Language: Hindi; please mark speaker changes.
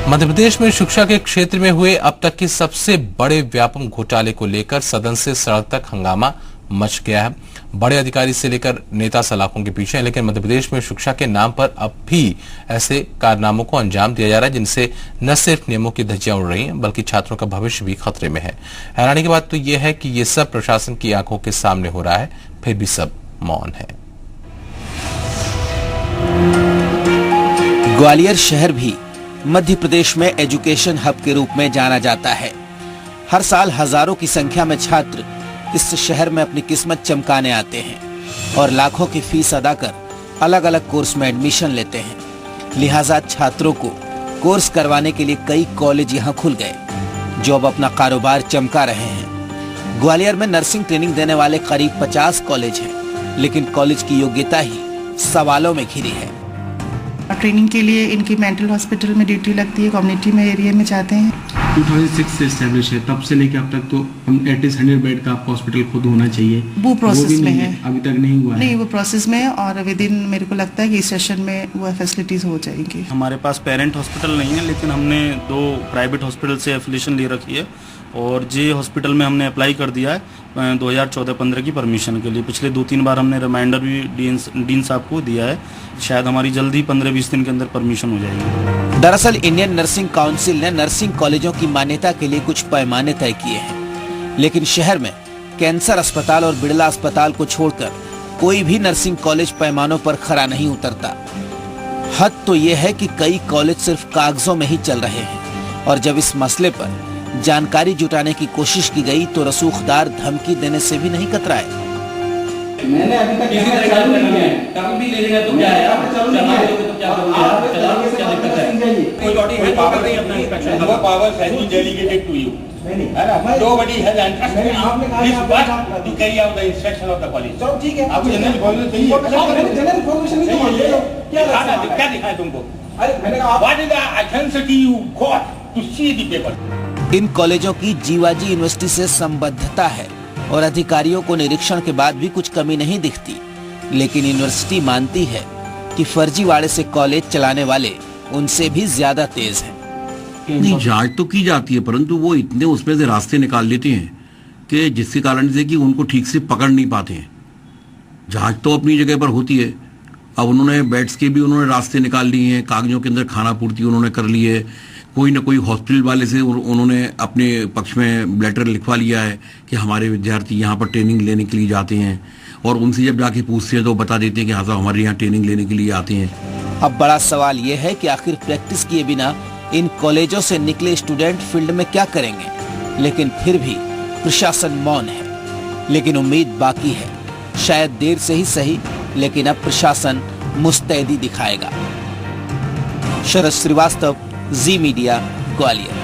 Speaker 1: मध्य प्रदेश में शिक्षा के क्षेत्र में हुए अब तक के सबसे बड़े व्यापक घोटाले को लेकर सदन से सड़क तक हंगामा मच गया है। बड़े अधिकारी से लेकर नेता सलाखों के पीछे हैं, लेकिन मध्य प्रदेश में शिक्षा के नाम पर अब भी ऐसे कारनामों को अंजाम दिया जा रहा है जिनसे न सिर्फ नियमों की धज्जियां उड़ रही हैं बल्कि छात्रों का भविष्य भी खतरे में है। हैरानी की बात तो यह है कि ये सब प्रशासन की आंखों के सामने हो रहा है, फिर भी सब मौन है।
Speaker 2: ग्वालियर शहर भी मध्य प्रदेश में एजुकेशन हब के रूप में जाना जाता है। हर साल हजारों की संख्या में छात्र इस शहर में अपनी किस्मत चमकाने आते हैं और लाखों की फीस अदा कर अलग अलग कोर्स में एडमिशन लेते हैं। लिहाजा छात्रों को कोर्स करवाने के लिए कई कॉलेज यहाँ खुल गए जो अब अपना कारोबार चमका रहे हैं। ग्वालियर में नर्सिंग ट्रेनिंग देने वाले करीब 50 कॉलेज हैं, लेकिन कॉलेज की योग्यता ही सवालों में घिरी है।
Speaker 3: ट्रेनिंग के लिए इनकी मेंटल हॉस्पिटल में ड्यूटी लगती है, कम्युनिटी में एरिया में जाते हैं।
Speaker 4: 2006 से एस्टेब्लिश है, तब से लेके अब तक तो हम एटलीस्ट 100 बेड का हॉस्पिटल खुद होना चाहिए।
Speaker 3: वो प्रोसेस में है,
Speaker 4: अभी तक नहीं हुआ
Speaker 3: नहीं, वो प्रोसेस में है और विद इन मेरे को लगता है कि इस सेशन में वो फैसिलिटीज हो जाएंगी।
Speaker 5: हमारे पास पेरेंट हॉस्पिटल नहीं है, लेकिन हमने 2 प्राइवेट हॉस्पिटल से एफिलिएशन ले रखी है और जे हॉस्पिटल में हमने अप्लाई कर दिया है 2014-15 की परमिशन के लिए। पिछले 2-3 बार हमने रिमाइंडर भी डीन साहब को दिया है, शायद हमारी जल्दी 15-20 दिन के अंदर परमिशन हो जाएगी।
Speaker 2: दरअसल इंडियन नर्सिंग काउंसिल ने नर्सिंग कॉलेजों की मान्यता के लिए कुछ पैमाने तय किए हैं, लेकिन शहर में कैंसर अस्पताल और बिड़ला अस्पताल को छोड़कर कोई भी नर्सिंग कॉलेज पैमानों पर खरा नहीं उतरता। हद तो ये है कि कई कॉलेज सिर्फ कागजों में ही चल रहे हैं और जब इस मसले पर जानकारी जुटाने की कोशिश की गई तो रसूखदार धमकी देने से भी नहीं कतराए।
Speaker 6: मैंने अभी तक चालू नहीं किया है, कभी भी ले लेगा तो क्या है, आप चालू नहीं किया तो क्या करोगे, आप चलाओगे तो क्या दिक्कत है? कोई बॉडी है पावर नहीं अपना इंस्पेक्शन, वो power has been delegated to you, है ना? Nobody has entrusted this work to carry out the instruction of the college. चलो ठीक है, आपको जनरल इन्फॉर्मेशन चाहिए, जनरल इन्फॉर्मेशन नहीं चाहिए, क्या दिखाएं तुमको? अरे मैंने कहा what is the authenticity you got to see the paper.
Speaker 2: इन कॉलेजों की जीवाजी यूनिवर्सिटी से संबद्धता है और अधिकारियों को निरीक्षण के बाद भी कुछ कमी नहीं दिखती, लेकिन यूनिवर्सिटी मानती है कि फर्जीवाड़े से कॉलेज चलाने वाले उनसे भी ज्यादा तेज हैं।
Speaker 7: नहीं, जांच तो की जाती है, परंतु वो इतने उसमें से रास्ते निकाल लेते हैं कि जिसके कारण से कि उनको ठीक से पकड़ नहीं पाते हैं। जांच तो अपनी जगह पर होती है, अब उन्होंने बेड्स के भी उन्होंने रास्ते निकाल लिए हैं, कागजों के अंदर खाना पूर्ति उन्होंने कर ली है, कोई ना कोई हॉस्पिटल वाले से उन्होंने अपने पक्ष में लेटर लिखवा लिया है कि हमारे विद्यार्थी यहाँ पर ट्रेनिंग लेने के लिए जाते हैं, और उनसे जब जाके पूछते हैं तो बता देते हैं कि हाँ साहब हमारे यहाँ ट्रेनिंग लेने के लिए आते हैं।
Speaker 2: अब बड़ा सवाल ये है कि आखिर प्रैक्टिस किए बिना इन कॉलेजों से निकले स्टूडेंट फील्ड में क्या करेंगे, लेकिन फिर भी प्रशासन मौन है। लेकिन उम्मीद बाकी है, शायद देर से ही सही, लेकिन अब प्रशासन मुस्तैदी दिखाएगा। शरद श्रीवास्तव, जी मीडिया, ग्वालियर।